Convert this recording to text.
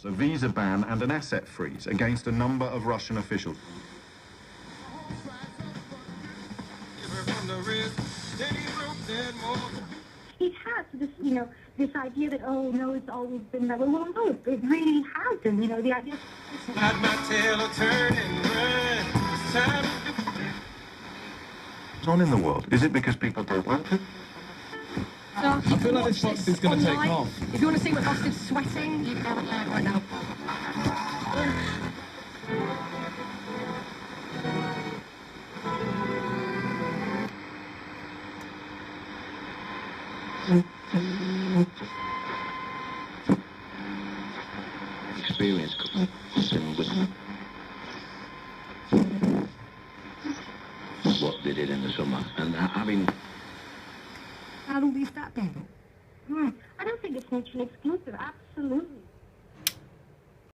a visa ban and an asset freeze against a number of Russian officials. It has this, this idea that, oh, no, it's always been that way. Well, no, it really hasn't. The idea... Got my tail turn and run. What's on in the world? Is it because people don't want to? So I feel like this box is going to take off. If you want to see what Austin's sweating, you can have it there right now. Experience with what they did in the summer, and having. How long do you start then? I don't think it's mutually exclusive. Absolutely.